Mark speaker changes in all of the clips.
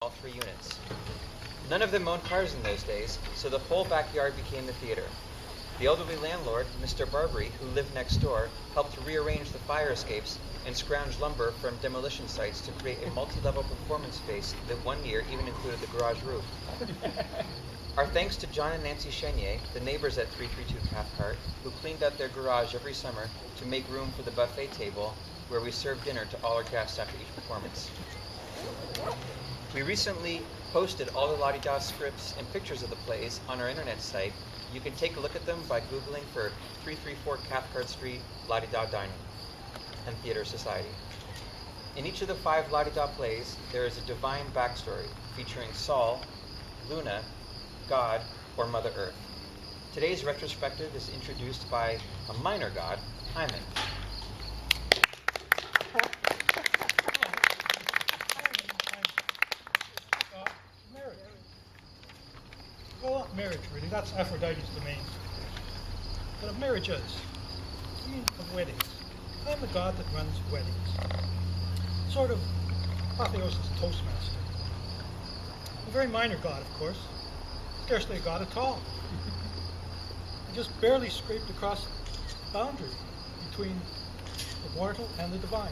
Speaker 1: all three units. None of them owned cars in those days, so the whole backyard became the theater. The elderly landlord, Mr. Barbary, who lived next door, helped to rearrange the fire escapes and scrounge lumber from demolition sites to create a multi-level performance space that one year even included the garage roof. Our thanks to John and Nancy Chenier, the neighbors at 332 Cathcart, who cleaned out their garage every summer to make room for the buffet table where we served dinner to all our guests after each performance. We recently posted all the Ladida scripts and pictures of the plays on our internet site. You can take a look at them by Googling for 334 Cathcart Street Ladida Dining and Theatre Society. In each of the 5 Ladida plays, there is a divine backstory featuring Saul, Luna, God, or Mother Earth. Today's retrospective is introduced by a minor god, Hymen.
Speaker 2: Well, not marriage, really. That's Aphrodite's domain. But of marriages, I mean of weddings. I'm the god that runs weddings. Sort of apotheosis toastmaster. A very minor god, of course. Scarcely a god at all. I just barely scraped across the boundary between the mortal and the divine.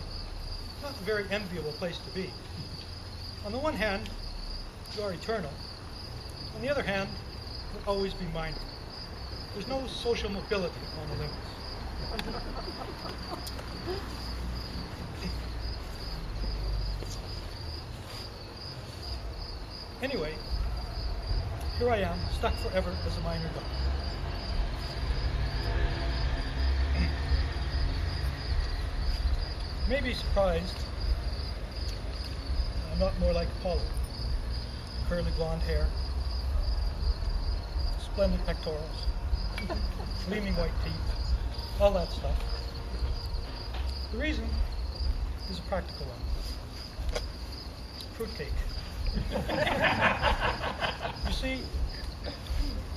Speaker 2: Not a very enviable place to be. On the one hand, you are eternal. On the other hand, it will always be minor. There's no social mobility on Olympus. Anyway, here I am, stuck forever as a minor god. You may be surprised I'm not more like Apollo. Curly blonde hair, splendid pectorals, gleaming white teeth, all that stuff. The reason is a practical one. Fruitcake. You see,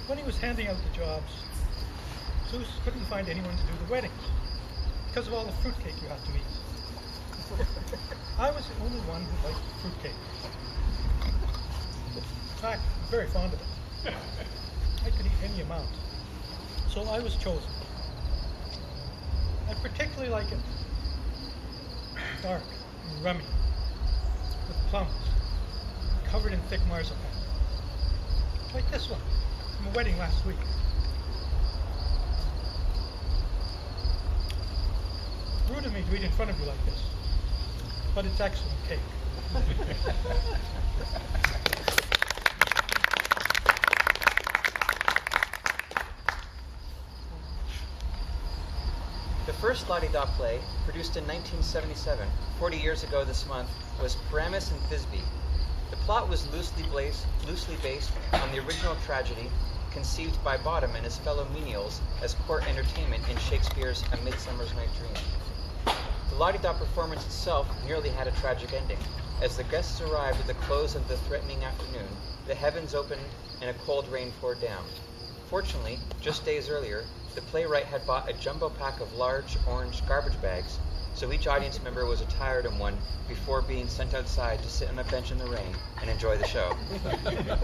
Speaker 2: when he was handing out the jobs, Zeus couldn't find anyone to do the weddings because of all the fruitcake you had to eat. I was the only one who liked fruitcake. In fact, I'm very fond of it. I could eat any amount. So I was chosen. I particularly like it dark and rummy, with plums, covered in thick marzipan. Like this one, from a wedding last week. Rude of me to eat in front of you like this, but it's excellent cake.
Speaker 1: The first Ladida play, produced in 1977, 40 years ago this month, was Pyramus and Thisbe. The plot was loosely based on the original tragedy conceived by Bottom and his fellow menials as court entertainment in Shakespeare's A Midsummer's Night Dream. The Ladida performance itself nearly had a tragic ending. As the guests arrived at the close of the threatening afternoon, the heavens opened and a cold rain poured down. Fortunately, just days earlier, the playwright had bought a jumbo pack of large orange garbage bags, so each audience member was attired in one before being sent outside to sit on a bench in the rain and enjoy the show.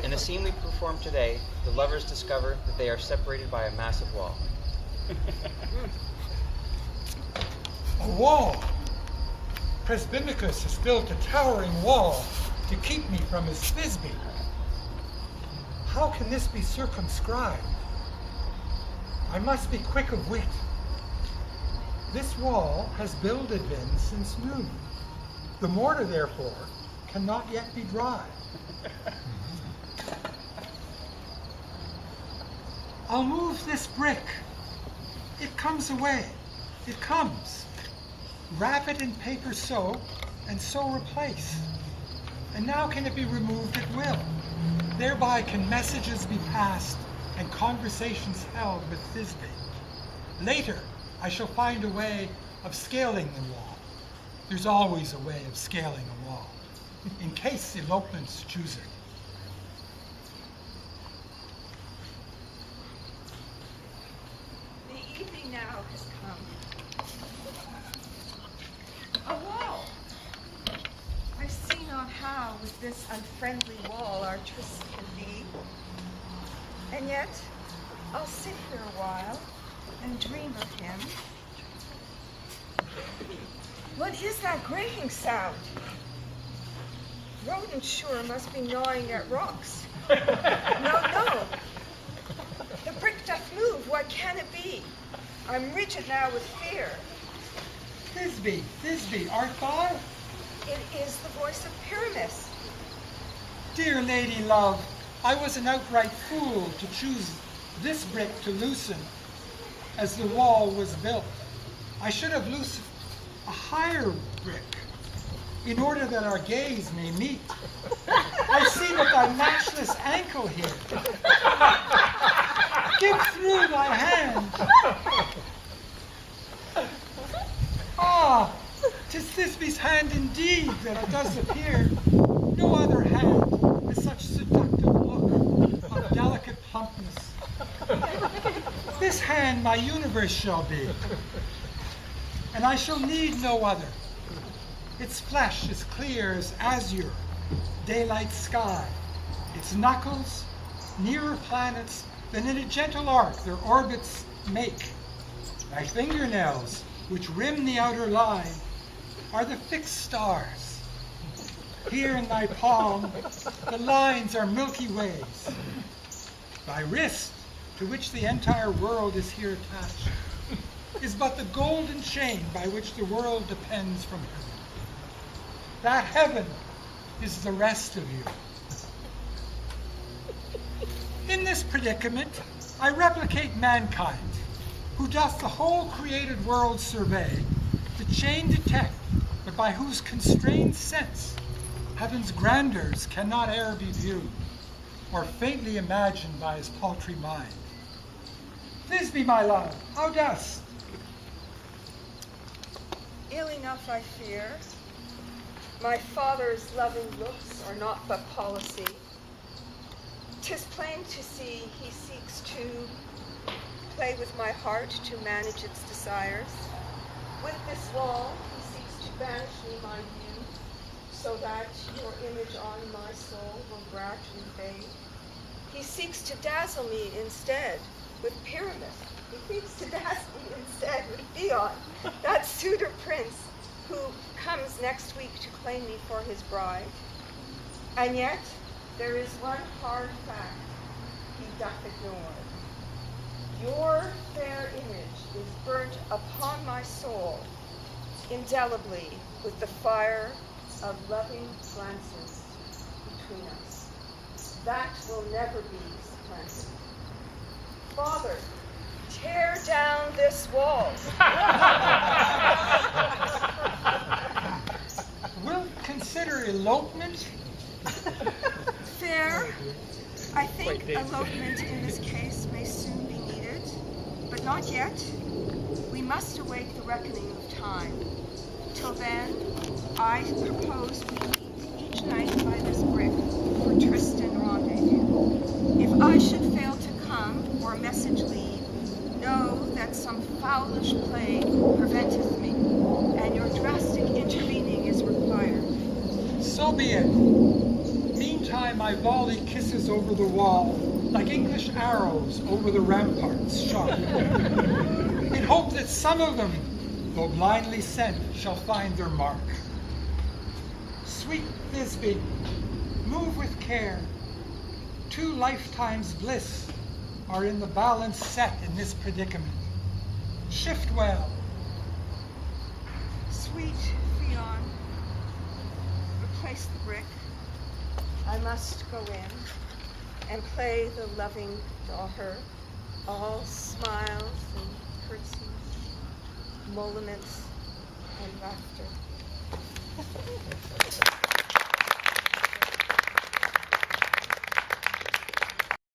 Speaker 1: In the scene we perform today, the lovers discover that they are separated by a massive wall.
Speaker 3: A wall! Presbynicus has built a towering wall to keep me from his Thisbe. How can this be circumscribed? I must be quick of wit. This wall has builded been since noon. The mortar, therefore, cannot yet be dry. I'll move this brick. It comes away. It comes. Wrap it in paper so, and so replace. And now can it be removed at will. Thereby can messages be passed and conversations held with Thisbe. Later, I shall find a way of scaling the wall. There's always a way of scaling a wall, in case elopements choose it.
Speaker 4: The evening now has come. A wall! I see not how with this unfriendly friendly wall our tryst can be. And yet, I'll sit here a while and dream of him. What is that grating sound? Rodents sure must be gnawing at rocks. No. The brick doth move. What can it be? I'm rigid now with fear.
Speaker 3: Thisbe, art thou?
Speaker 4: It is the voice of Pyramus.
Speaker 3: Dear lady love, I was an outright fool to choose this brick to loosen as the wall was built. I should have loosened a higher brick in order that our gaze may meet. I see but thy matchless ankle here. Give through thy hand. Ah, 'tis Thisbe's hand indeed that does appear. No other hand with such seductive look of delicate plumpness. This hand my universe shall be, and I shall need no other. Its flesh is clear as azure, daylight sky. Its knuckles, nearer planets than in a gentle arc their orbits make. Thy fingernails, which rim the outer line, are the fixed stars. Here in thy palm, the lines are Milky Ways. Thy wrist, to which the entire world is here attached, is but the golden chain by which the world depends from heaven. That heaven is the rest of you. In this predicament, I replicate mankind, who doth the whole created world survey, the chain detect, but by whose constrained sense heaven's grandeurs cannot e'er be viewed, or faintly imagined by his paltry mind. Thisbe, my love, how dost?
Speaker 4: Ill enough, I fear. My father's loving looks are not but policy. 'Tis plain to see he seeks to play with my heart to manage its desires. With this wall, he seeks to banish me my view, so that your image on my soul will gradually fade. He seeks to dazzle me instead with Pyramus. He seeks to dazzle me instead with Theon, that suitor prince who comes next week to claim me for his bride. And yet, there is one hard fact he doth ignore. Your fair image is burnt upon my soul indelibly with the fire of loving glances between us. That will never be supplanted. Father, tear down this wall.
Speaker 3: Wilt consider elopement?
Speaker 4: Fair. I think elopement in this case may soon be needed, but not yet. We must await the reckoning of time. Till then, I propose we meet each night by this brick for tryst and rendezvous. If I should fail to come or message leave, know that some foulish plague preventeth me, and your drastic intervening is required.
Speaker 3: So be it. Meantime, I volley kisses over the wall, like English arrows over the ramparts shot, in hope that some of them, though blindly sent, shall find their mark. Sweet Thisbe, move with care. 2 lifetimes' bliss are in the balance set in this predicament. Shift well.
Speaker 4: Sweet Theon, replace the brick. I must go in and play the loving daughter, all smiles and curtsies, emoluments and laughter.